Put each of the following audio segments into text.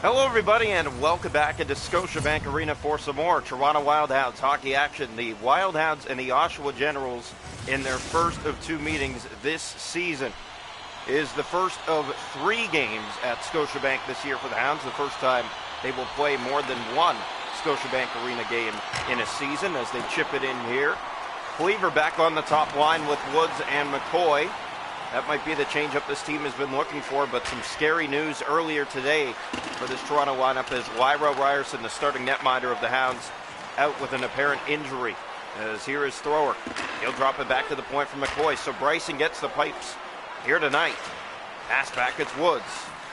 Hello everybody and welcome back into Scotiabank Arena for some more Toronto Wildhounds hockey action. The Wildhounds and the Oshawa Generals in their first of two meetings this season is the first of 3 games at Scotiabank this year for the Hounds. The first time they will play more than one Scotiabank Arena game in a season as they chip it in here. Cleaver back on the top line with Woods and McCoy. That might be the changeup this team has been looking for, but some scary news earlier today for this Toronto lineup as Lyra Ryerson, the starting netminder of the Hounds, out with an apparent injury. As here is thrower. He'll drop it back to the point from McCoy, so Bryson gets the pipes here tonight. Pass back, it's Woods.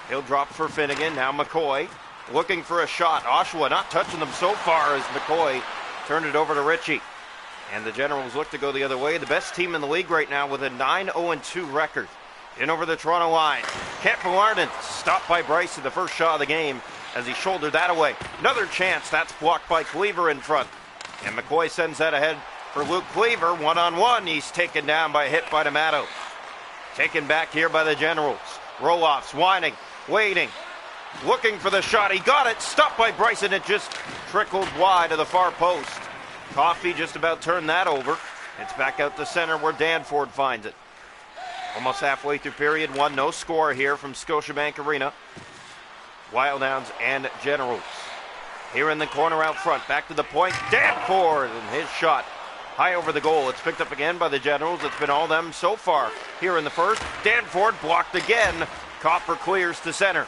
He'll drop for Finnegan, now McCoy looking for a shot. Oshawa not touching them so far as McCoy turned it over to Ritchie. And the Generals look to go the other way. The best team in the league right now with a 9-0-2 record. In over the Toronto line. Kent Villarden stopped by Bryson, the first shot of the game, as he shouldered that away. Another chance, that's blocked by Cleaver in front. And McCoy sends that ahead for Luke Cleaver. One-on-one, he's taken down by a hit by D'Amato. Taken back here by the Generals. Roll-offs, whining, waiting, looking for the shot. He got it, stopped by Bryson. It just trickled wide of the far post. Coffey just about turned that over. It's back out to center where Danford finds it. Almost halfway through period 1, no score here from Scotiabank Arena. Wildhounds and Generals. Here in the corner out front, back to the point, Danford, and his shot high over the goal. It's picked up again by the Generals. It's been all them so far here in the first. Danford blocked again. Copper clears to center.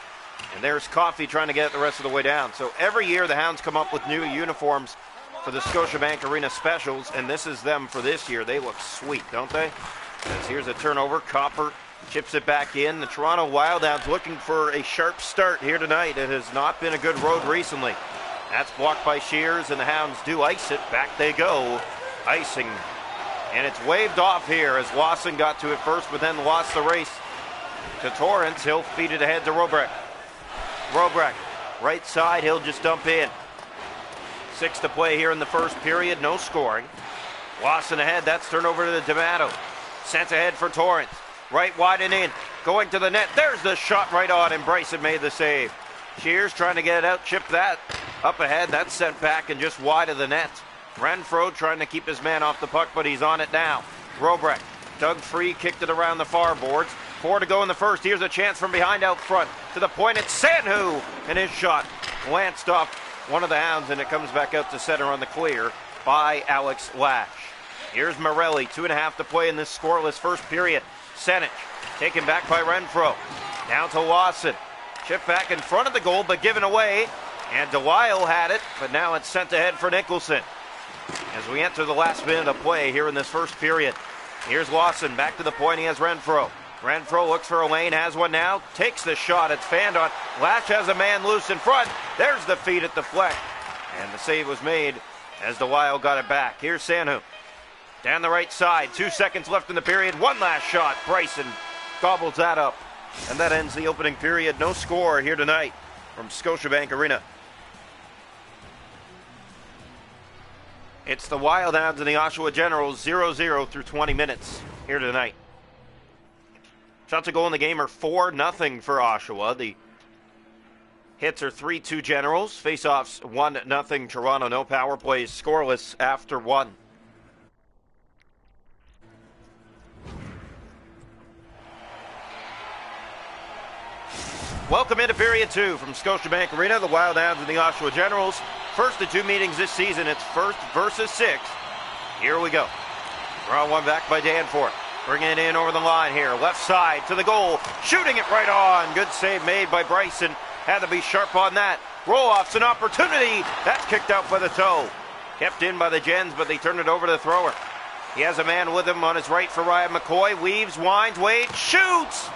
And there's Coffey trying to get it the rest of the way down. So every year the Hounds come up with new uniforms for the Scotiabank Arena Specials, and this is them for this year. They look sweet, don't they? As here's a turnover. Copper chips it back in. The Toronto Wildhounds looking for a sharp start here tonight. It has not been a good road recently. That's blocked by Shears, and the Hounds do ice it. Back they go. Icing. And it's waved off here as Lawson got to it first, but then lost the race to Torrance. He'll feed it ahead to Robrecht. Robrecht, right side, he'll just dump in. 6 to play here in the first period, no scoring. Lawson ahead, that's turned over to the D'Amato. Sent ahead for Torrance. Right wide and in, going to the net. There's the shot right on, and Bryson made the save. Shears trying to get it out, chip that up ahead. That's sent back and just wide of the net. Renfro trying to keep his man off the puck, but he's on it now. Robrecht dug free, kicked it around the far boards. 4 to go in the first. Here's a chance from behind out front. To the point, it's Sanhu, and his shot lanced off one of the Hounds, and it comes back out to center on the clear by Alex Lash. Here's Morelli, 2.5 to play in this scoreless first period. Senich taken back by Renfro. Down to Lawson. Chip back in front of the goal, but given away. And Delisle had it, but now it's sent ahead for Nicholson. As we enter the last minute of play here in this first period. Here's Lawson, back to the point, he has Renfro. Renfro looks for a lane, has one now, takes the shot, it's fanned on. Lash has a man loose in front. There's the feed at the fleck. And the save was made as Delisle got it back. Here's Sanhu. Down the right side, 2 seconds left in the period. One last shot. Bryson gobbles that up. And that ends the opening period. No score here tonight from Scotiabank Arena. It's the Wildhounds and the Oshawa Generals, 0-0 through 20 minutes here tonight. Shots a goal in the game are 4-0 for Oshawa. The hits are 3-2 Generals. Face-offs 1-0 Toronto. No power plays, scoreless after 1. Welcome into period 2 from Scotiabank Arena. The Wildhounds and the Oshawa Generals. First of 2 meetings this season. It's first versus 6. Here we go. Draw one back by Danforth. Bringing it in over the line here. Left side to the goal. Shooting it right on. Good save made by Bryson. Had to be sharp on that. Roll-off's an opportunity. That's kicked out by the toe. Kept in by the Gens, but they turned it over to the thrower. He has a man with him on his right for Ryan McCoy. Weaves, winds, waits, shoots!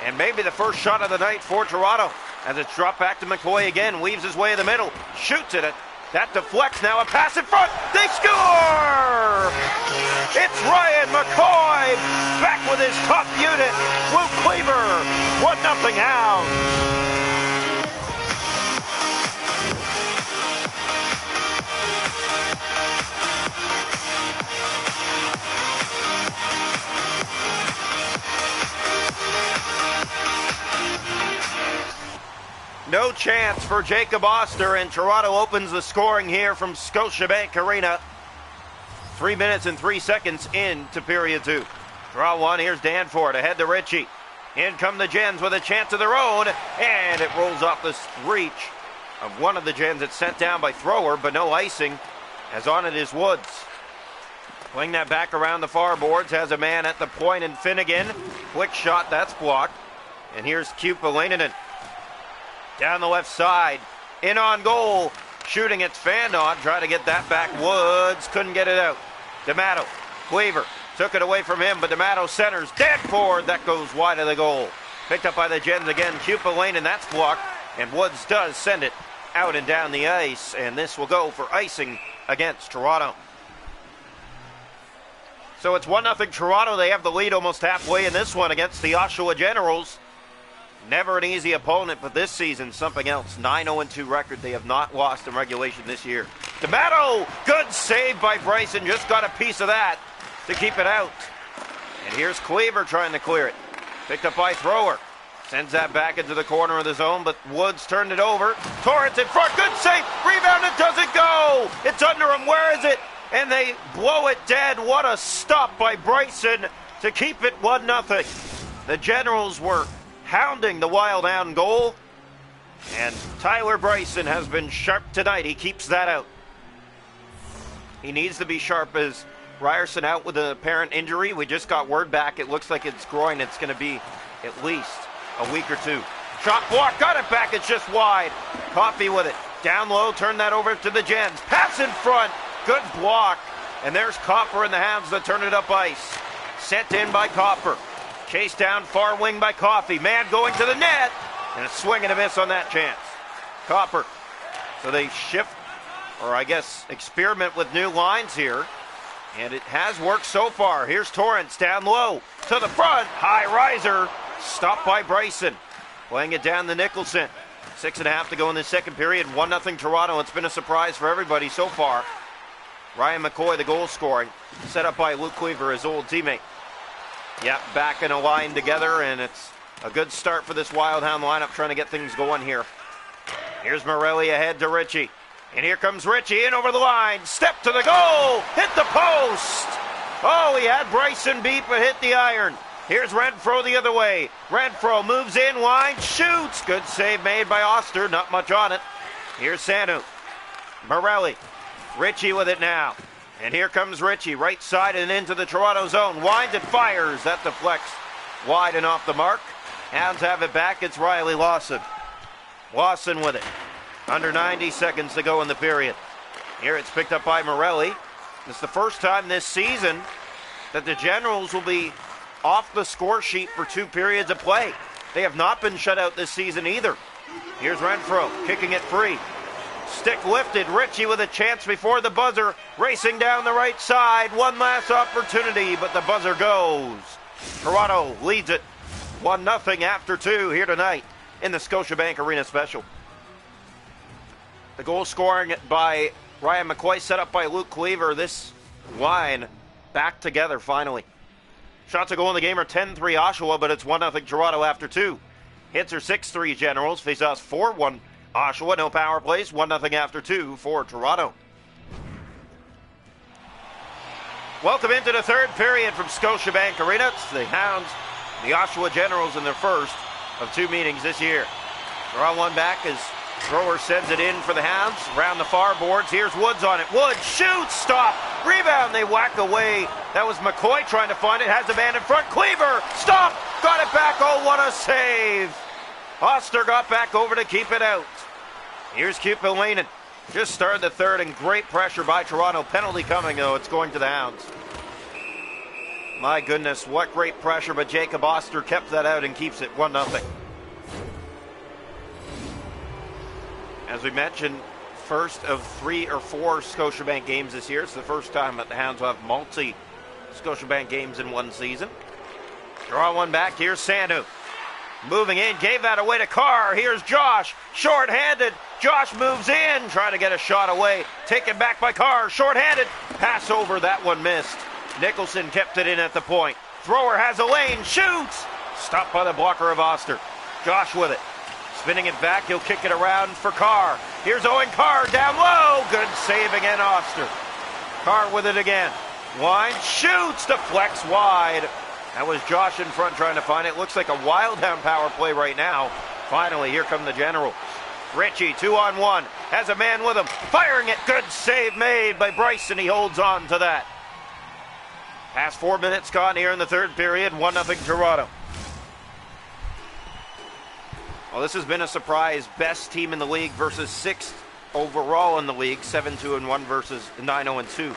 And maybe the first shot of the night for Toronto. As it's dropped back to McCoy again. Weaves his way in the middle. Shoots it. That deflects now. A pass in front. They score! It's Ryan McCoy back with his top unit. Luke Cleaver. 1-0 Hounds. No chance for Jacob Oster, and Toronto opens the scoring here from Scotiabank Arena. 3 minutes and 3 seconds into period 2. Draw one, here's Danforth ahead to Ritchie. In come the Gens with a chance of their own, and it rolls off the reach of one of the Gens. It's sent down by Thrower, but no icing, as on it is Woods. Playing that back around the far boards, has a man at the point, and Finnegan. Quick shot, that's blocked. And here's Kupalainen. Down the left side, in on goal, shooting, it's Fandon, trying to get that back. Woods couldn't get it out. D'Amato, Cleaver, took it away from him, but D'Amato centers, Danforth, that goes wide of the goal. Picked up by the Gens again, Kupalainen, that's blocked, and Woods does send it out and down the ice, and this will go for icing against Toronto. So it's 1-0 Toronto. They have the lead almost halfway in this one against the Oshawa Generals. Never an easy opponent, but this season something else. 9-0-2 record. They have not lost in regulation this year. D'Amato, good save by Bryson. Just got a piece of that to keep it out. And here's Cleaver trying to clear it. Picked up by Thrower. Sends that back into the corner of the zone, but Woods turned it over. Torrance in front. Good save. Rebound. It doesn't go. It's under him. Where is it? And they blow it dead. What a stop by Bryson to keep it 1-0. The Generals were hounding the Wild Hound goal, and Tyler Bryson has been sharp tonight. He keeps that out. He needs to be sharp as Ryerson out with an apparent injury. We just got word back. It looks like it's groin. It's going to be at least a week or two. Shot block, got it back. It's just wide. Coffey with it. Down low, turn that over to the Gens. Pass in front. Good block. And there's Copper and the Hounds that turn it up ice. Sent in by Copper. Chased down far wing by Coffey. Man going to the net. And a swing and a miss on that chance. Copper. So they shift, or I guess experiment with new lines here. And it has worked so far. Here's Torrance down low. To the front. High riser. Stopped by Bryson. Playing it down to Nicholson. 6.5 to go in the second period. 1-0 Toronto. It's been a surprise for everybody so far. Ryan McCoy, the goal scoring, set up by Luke Cleaver, his old teammate. Yep, back in a line together, and it's a good start for this Wild Hound lineup, trying to get things going here. Here's Morelli ahead to Ritchie. And here comes Ritchie in over the line. Step to the goal. Hit the post. Oh, he had Bryson beat, but hit the iron. Here's Renfro the other way. Renfro moves in, line, shoots. Good save made by Oster. Not much on it. Here's Sanu. Morelli. Ritchie with it now. And here comes Ritchie, right side and into the Toronto zone. Winds and fires. That deflects wide and off the mark. Hounds have it back. It's Riley Lawson. Lawson with it. Under 90 seconds to go in the period. Here it's picked up by Morelli. It's the first time this season that the Generals will be off the score sheet for 2 periods of play. They have not been shut out this season either. Here's Renfro kicking it free. Stick lifted. Ritchie with a chance before the buzzer. Racing down the right side. One last opportunity, but the buzzer goes. Toronto leads it 1-0 after 2 here tonight in the Scotiabank Arena Special. The goal scoring by Ryan McCoy, set up by Luke Cleaver. This line back together finally. Shots to goal in the game are 10-3 Oshawa, but it's 1-0 Toronto after 2. Hits are 6-3 Generals. Faceoffs 4-1 Oshawa. No power plays. 1-0 after 2 for Toronto. Welcome into the third period from Scotiabank Arena. It's the Hounds, the Oshawa Generals in their first of 2 meetings this year. Draw one back as Thrower sends it in for the Hounds. Around the far boards. Here's Woods on it. Woods shoots. Stop. Rebound. They whack away. That was McCoy trying to find it. Has a man in front. Cleaver. Stop. Got it back. Oh, what a save. Oster got back over to keep it out. Here's Kupalainen. Just started the third, and great pressure by Toronto. Penalty coming, though. It's going to the Hounds. My goodness, what great pressure, but Jacob Oster kept that out and keeps it 1-0. As we mentioned, first of 3 or 4 Scotiabank games this year. It's the first time that the Hounds will have multi-Scotiabank games in one season. Draw one back. Here's Sanu. Moving in, gave that away to Carr. Here's Josh, short-handed. Josh moves in, trying to get a shot away. Taken back by Carr, short-handed. Pass over, that one missed. Nicholson kept it in at the point. Thrower has a lane, shoots. Stopped by the blocker of Oster. Josh with it. Spinning it back, he'll kick it around for Carr. Here's Owen Carr down low. Good save again, Oster. Carr with it again. Wine shoots, deflects wide. That was Josh in front trying to find it. Looks like a Wildhound power play right now. Finally, here come the Generals. Ritchie, 2-on-1, has a man with him. Firing it, good save made by Bryson. He holds on to that. Past 4 minutes gone here in the third period. 1-0 Toronto. Well, this has been a surprise. Best team in the league versus sixth overall in the league. 7-2-1 versus 9-0-2.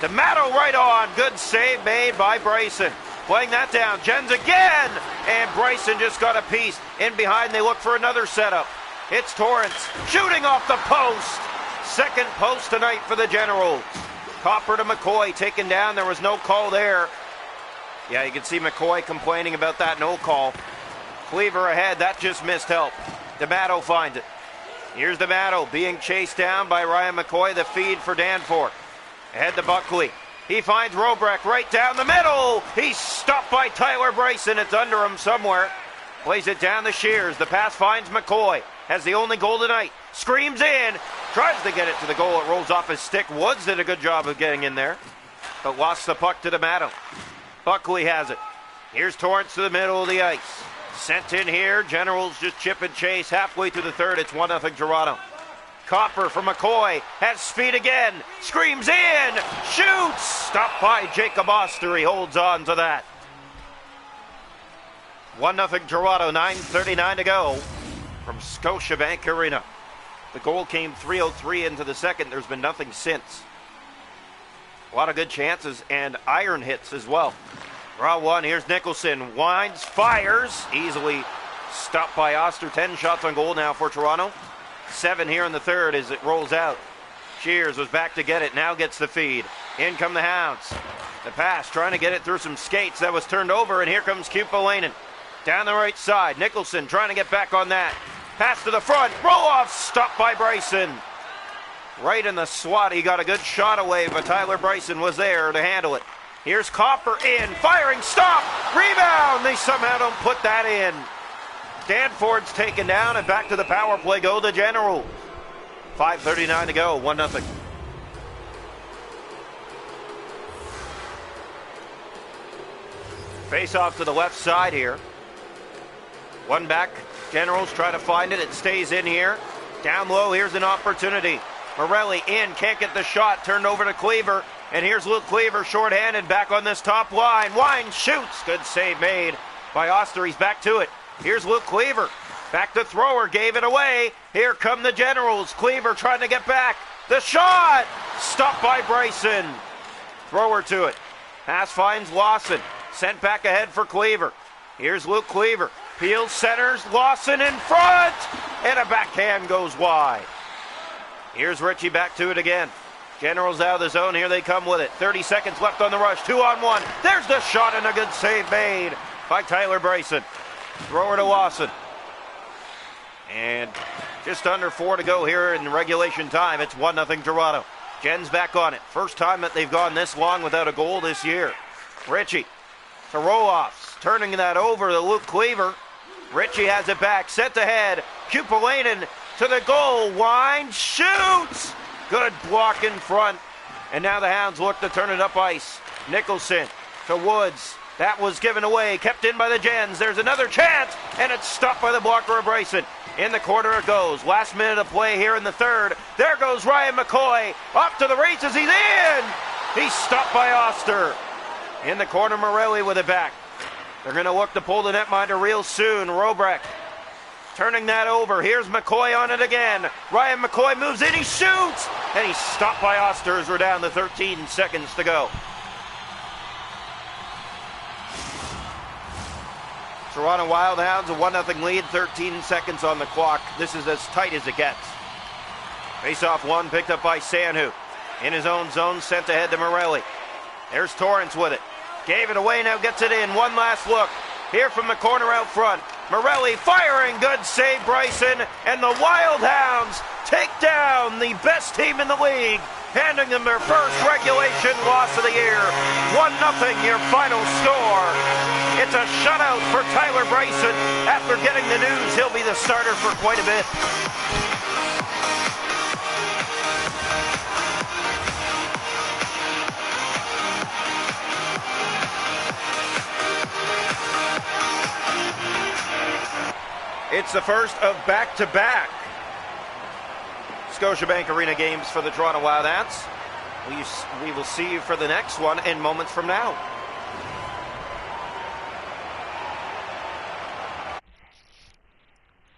D'Amato right on. Good save made by Bryson. Playing that down. Jens again. And Bryson just got a piece. In behind, they look for another setup. It's Torrance shooting off the post. Second post tonight for the Generals. Copper to McCoy taken down. There was no call there. Yeah, you can see McCoy complaining about that no call. Cleaver ahead. That just missed help. D'Amato finds it. Here's D'Amato being chased down by Ryan McCoy. The feed for Danforth. Ahead to Buckley. He finds Robrecht right down the middle. He's stopped by Tyler Bryson. It's under him somewhere. Plays it down to Shears. The pass finds McCoy. Has the only goal tonight. Screams in. Tries to get it to the goal. It rolls off his stick. Woods did a good job of getting in there, but lost the puck to D'Amato. Buckley has it. Here's Torrance to the middle of the ice. Sent in here. Generals just chip and chase. Halfway through the third. It's 1-0 Toronto. Copper for McCoy. Has speed again. Screams in. Shoots. Stopped by Jacob Oster. He holds on to that. 1-0 Toronto. 9:39 to go from Scotiabank Arena. The goal came 3:03 into the second. There's been nothing since. A lot of good chances and iron hits as well. Draw one. Here's Nicholson. Winds, fires. Easily stopped by Oster. 10 shots on goal now for Toronto. 7 here in the third as it rolls out. Shears was back to get it. Now gets the feed. In come the Hounds. The pass, trying to get it through some skates. That was turned over, and here comes Kupalainen. Down the right side. Nicholson trying to get back on that. Pass to the front. Roll off. Stopped by Bryson. Right in the slot. He got a good shot away, but Tyler Bryson was there to handle it. Here's Copper in. Firing. Stop. Rebound. They somehow don't put that in. Danforth's taken down, and back to the power play go the General. 5:39 to go. 1-0. Face off to the left side here. One back. Generals try to find it. It stays in here. Down low. Here's an opportunity. Morelli in. Can't get the shot. Turned over to Cleaver. And here's Luke Cleaver shorthanded back on this top line. Wine shoots. Good save made by Oster. He's back to it. Here's Luke Cleaver. Back to thrower. Gave it away. Here come the Generals. Cleaver trying to get back. The shot. Stopped by Bryson. Thrower to it. Pass finds Lawson. Sent back ahead for Cleaver. Here's Luke Cleaver. Peels centers. Lawson in front. And a backhand goes wide. Here's Ritchie back to it again. Generals out of the zone. Here they come with it. 30 seconds left on the rush. 2-on-1. There's the shot and a good save made by Tyler Bryson. Thrower to Lawson. And just under 4 to go here in regulation time. It's 1-0 Toronto. Jen's back on it. First time that they've gone this long without a goal this year. Ritchie to roll-offs. Turning that over to Luke Cleaver. Ritchie has it back. Sent ahead. Kupalainen to the goal. Wine shoots. Good block in front. And now the Hounds look to turn it up ice. Nicholson to Woods. That was given away. Kept in by the Gens. There's another chance. And it's stopped by the blocker of Bryson. In the corner it goes. Last minute of play here in the third. There goes Ryan McCoy. Up to the races. He's in. He's stopped by Oster. In the corner, Morelli with it back. They're going to look to pull the netminder real soon. Robrecht turning that over. Here's McCoy on it again. Ryan McCoy moves in. He shoots. And he's stopped by Oster as we're down to 13 seconds to go. Toronto Wildhounds a 1-0 lead. 13 seconds on the clock. This is as tight as it gets. Face-off one picked up by Sanhu. In his own zone, sent ahead to Morelli. There's Torrance with it. Gave it away, now gets it in. One last look. Here from the corner out front. Morelli firing. Good save, Bryson. And the Wildhounds take down the best team in the league, handing them their first regulation loss of the year. 1-0 your final score. It's It's a shutout for Tyler Bryson. After getting the news, he'll be the starter for quite a bit. It's the first of back-to-back Scotiabank Arena games for the Toronto Wildcats. We will see you for the next one in moments from now.